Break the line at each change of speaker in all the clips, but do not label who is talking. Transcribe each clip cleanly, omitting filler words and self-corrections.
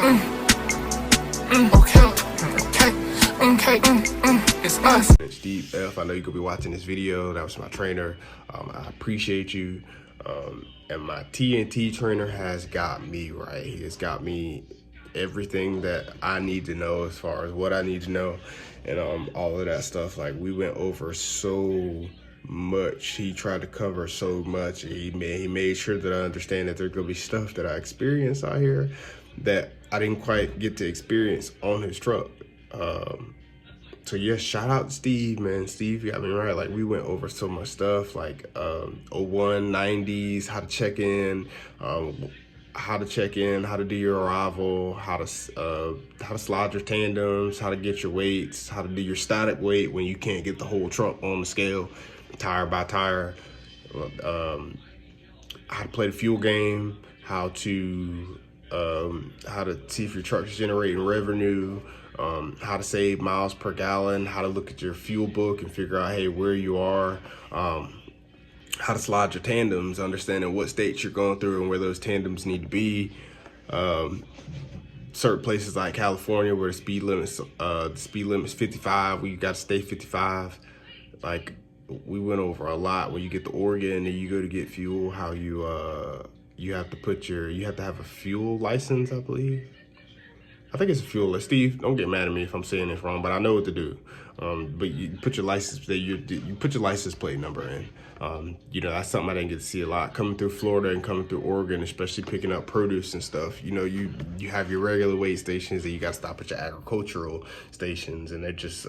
It's us.
Steve F, I know you're gonna be watching this video. That was my trainer. I appreciate you. And my TNT trainer has got me right. He has got me everything that I need to know as far as what I need to know, and all of that stuff. Like, we went over so much. He tried to cover so much. He made sure that I understand that there's gonna be stuff that I experience out here that I didn't quite get to experience on his truck. So yeah, shout out to Steve, man. Steve got me right. Like, we went over so much stuff, like 01, 90s, how to check in, how to do your arrival, how to slide your tandems, how to get your weights, how to do your static weight when you can't get the whole truck on the scale, tire by tire, how to play the fuel game, how to see if your truck's generating revenue, how to save miles per gallon, how to look at your fuel book and figure out, hey, where you are, how to slide your tandems, understanding what states you're going through and where those tandems need to be. Certain places like California where the speed limit's 55, where you got to stay 55. Like, we went over a lot. When you get to Oregon and you go to get fuel, how you have to have a fuel license, I believe. I think it's a fuel. Steve, don't get mad at me if I'm saying this wrong, but I know what to do. But you put your license plate number in. That's something I didn't get to see a lot. Coming through Florida and coming through Oregon, especially picking up produce and stuff. You have your regular weigh stations, and you got to stop at your agricultural stations, and they're just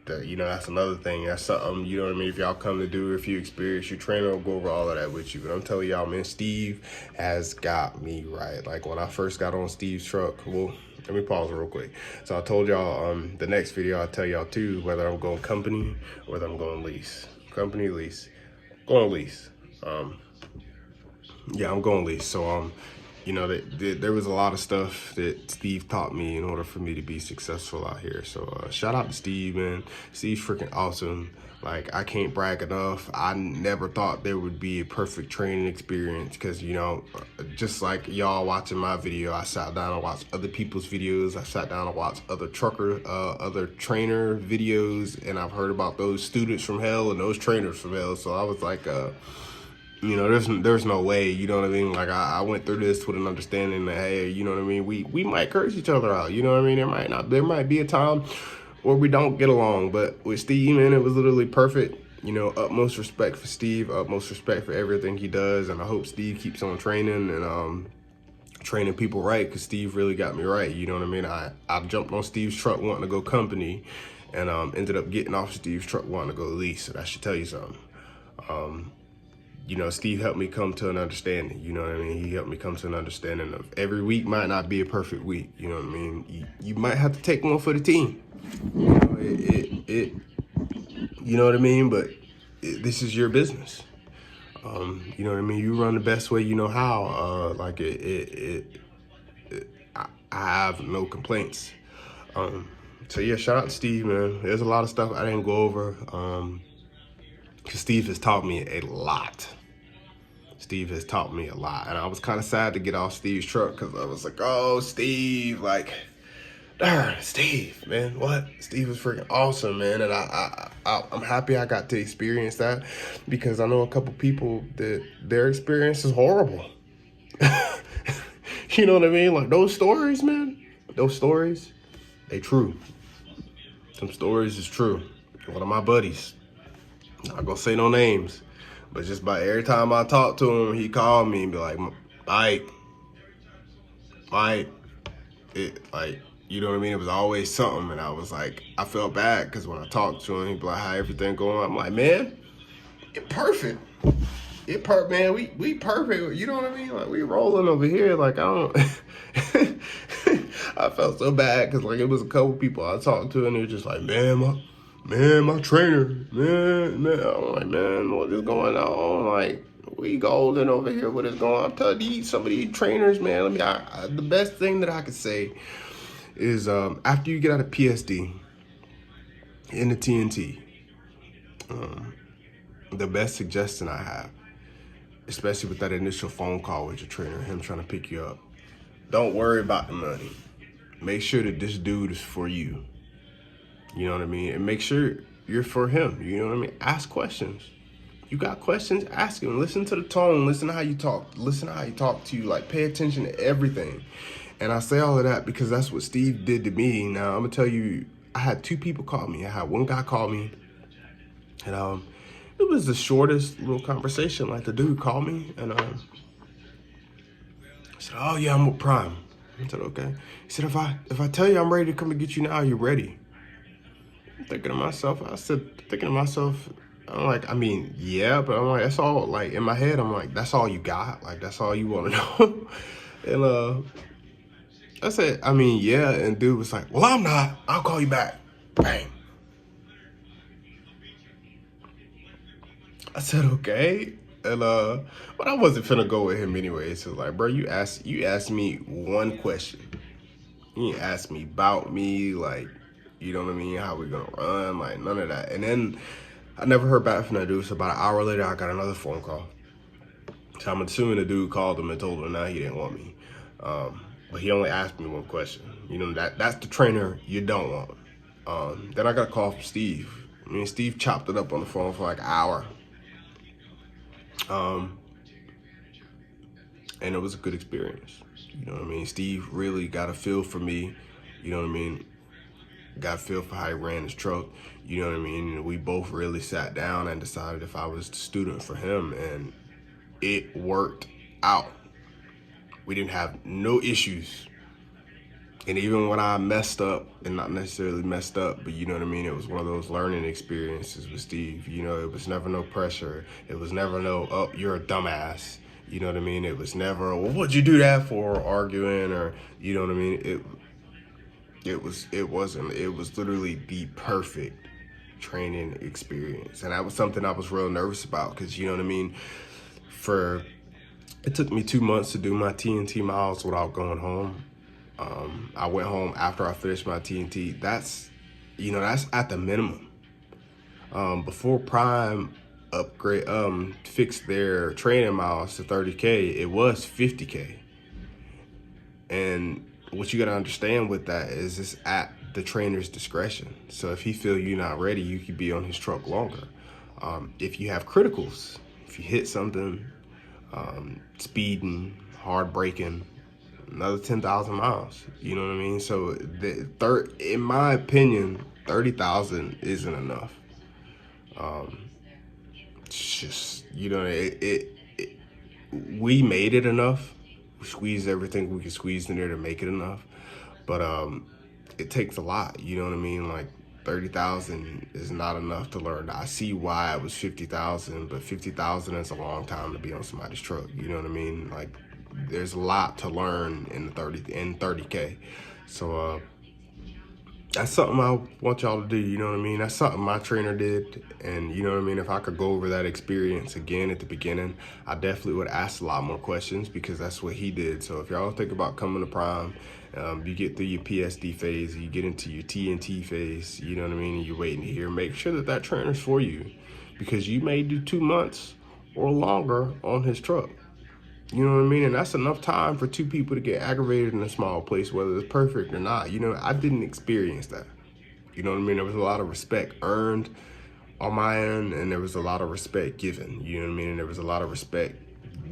that's another thing. That's something, you know what I mean. If y'all come to do, if you experience, your trainer will go over all of that with you. But I'm telling y'all, man, Steve has got me right. Like, when I first got on Steve's truck, well, let me pause real quick. So I told y'all the next video I'll tell y'all too whether I'm going company or whether I'm going lease. Company, lease. Going lease. Yeah, I'm going lease. So there was a lot of stuff that Steve taught me in order for me to be successful out here. So shout out to Steve, man. Steve's freaking awesome. Like, I can't brag enough. I never thought there would be a perfect training experience because, just like y'all watching my video, I sat down and watched other people's videos. I sat down and watched other trainer videos, and I've heard about those students from hell and those trainers from hell. So I was like, there's no way, you know what I mean? Like, I went through this with an understanding that, hey, you know what I mean? We might curse each other out, you know what I mean? There might be a time where we don't get along, but with Steve, man, it was literally perfect. Utmost respect for Steve, utmost respect for everything he does, and I hope Steve keeps on training and training people right, because Steve really got me right, you know what I mean? I jumped on Steve's truck wanting to go company, and ended up getting off Steve's truck wanting to go lease, so that should tell you something. Steve helped me come to an understanding, you know what I mean? He helped me come to an understanding of every week might not be a perfect week, you know what I mean? You might have to take one for the team. You know what I mean? But this is your business. You know what I mean? You run the best way you know how. I have no complaints. So yeah, shout out to Steve, man. There's a lot of stuff I didn't go over. Because Steve has taught me a lot. Steve has taught me a lot. And I was kind of sad to get off Steve's truck because I was like, oh, Steve, like, darn, Steve, man, what? Steve was freaking awesome, man. And I'm happy I got to experience that, because I know a couple people that their experience is horrible. You know what I mean? Like, those stories, man, they true. Some stories is true. One of my buddies, I'm not gonna say no names, but just by every time I talk to him, he called me and be like, Mike, you know what I mean? It was always something, and I was like, I felt bad, because when I talked to him, he'd be like, how everything going? I'm like, man, it perfect. Man, we perfect. You know what I mean? Like, we rolling over here. Like, I don't, I felt so bad, because like, it was a couple people I talked to, and they were just like, man, my trainer, man. I'm like, man, what is going on? Like, we golden over here. What is going on? I'm telling you, some of these trainers, man, the best thing that I could say is after you get out of PSD in the TNT, the best suggestion I have, especially with that initial phone call with your trainer, him trying to pick you up, don't worry about the money. make sure that this dude is for you. You know what I mean? And make sure you're for him. You know what I mean? Ask questions. You got questions, ask him. Listen to the tone. Listen to how you talk. Listen to how he talk to you. Like, pay attention to everything. And I say all of that because that's what Steve did to me. Now, I'm going to tell you, I had two people call me. I had one guy call me, and it was the shortest little conversation. Like, the dude called me, and I said, oh, yeah, I'm with Prime. I said, okay. He said, if I tell you I'm ready to come and get you now, you're ready. I'm thinking to myself, I'm like, I mean, yeah, but I'm like, that's all, like, in my head, I'm like, that's all you got? Like, that's all you want to know? And I said, I mean, yeah, and dude was like, well, I'm not. I'll call you back. Bang. I said, okay. And but I wasn't finna go with him anyway. So like, bro, you asked me one question. You didn't ask me about me, like, you know what I mean, how we gonna run, like, none of that. And then I never heard back from that dude. So about an hour later, I got another phone call. So I'm assuming the dude called him and told him now he didn't want me. But he only asked me one question. You know, that's the trainer you don't want. Then I got a call from Steve. I mean, Steve chopped it up on the phone for like an hour. And it was a good experience. You know what I mean? Steve really got a feel for me. You know what I mean? Got a feel for how he ran his truck. You know what I mean? And we both really sat down and decided if I was the student for him, and it worked out. We didn't have no issues. And even when I messed up, and not necessarily messed up, but you know what I mean, it was one of those learning experiences with Steve. You know, it was never no pressure. It was never no, oh, you're a dumbass. You know what I mean? It was never, well, what'd you do that for? Arguing, or, you know what I mean? It was literally the perfect training experience. And that was something I was real nervous about because, you know what I mean? It took me 2 months to do my TNT miles without going home. I went home after I finished my TNT. That's at the minimum. Before Prime fixed their training miles to 30K, it was 50K. And what you got to understand with that is it's at the trainer's discretion. So if he feel you're not ready, you could be on his truck longer. If you have criticals, if you hit something, speeding, hard braking, another 10,000 miles. You know what I mean? So in my opinion, 30,000 isn't enough. It's just, you know, we made it enough. We squeezed everything we could squeeze in there to make it enough. But it takes a lot, you know what I mean? Like 30,000 is not enough to learn. I see why it was 50,000, but 50,000 is a long time to be on somebody's truck. You know what I mean? Like, there's a lot to learn in 30K. So that's something I want y'all to do, you know what I mean? That's something my trainer did. And you know what I mean? If I could go over that experience again at the beginning, I definitely would ask a lot more questions because that's what he did. So if y'all think about coming to Prime, you get through your PSD phase, you get into your TNT phase, you know what I mean? And you're waiting to hear, make sure that trainer's for you because you may do 2 months or longer on his truck. You know what I mean? And that's enough time for two people to get aggravated in a small place, whether it's perfect or not. You know, I didn't experience that. You know what I mean? There was a lot of respect earned on my end, and there was a lot of respect given. You know what I mean? And there was a lot of respect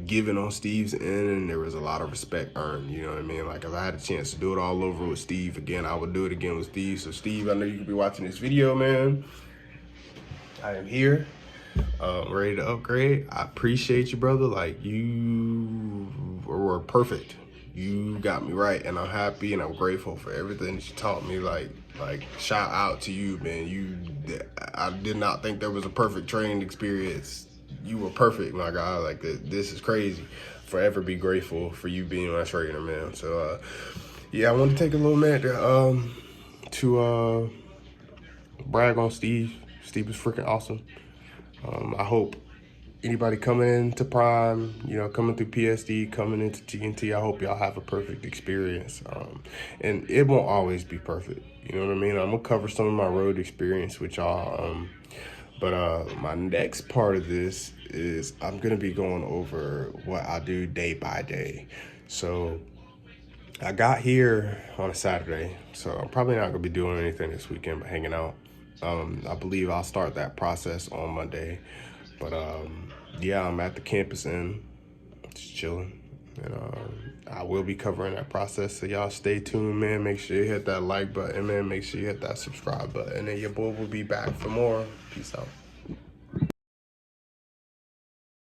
given on Steve's end, and there was a lot of respect earned. You know what I mean? Like, if I had a chance to do it all over with Steve again, I would do it again with Steve. So, Steve, I know you could be watching this video, man. I am here. Ready to upgrade. I appreciate you, brother. Like, you were perfect. You got me right, and I'm happy and I'm grateful for everything that you taught me. Like shout out to you, man. I did not think there was a perfect training experience. You were perfect, my guy. Like, this is crazy. Forever be grateful for you being my trainer, man. So yeah, I want to take a little minute to brag on Steve. Steve is freaking awesome. I hope anybody coming into Prime, you know, coming through PSD, coming into TNT, I hope y'all have a perfect experience. And it won't always be perfect. You know what I mean? I'm going to cover some of my road experience with y'all. But my next part of this is I'm going to be going over what I do day by day. So I got here on a Saturday, so I'm probably not gonna be doing anything this weekend but hanging out. I believe I'll start that process on Monday. But yeah, I'm at the campus and just chilling. And I will be covering that process. So y'all stay tuned, man. Make sure you hit that like button, man. Make sure you hit that subscribe button. And your boy will be back for more. Peace out.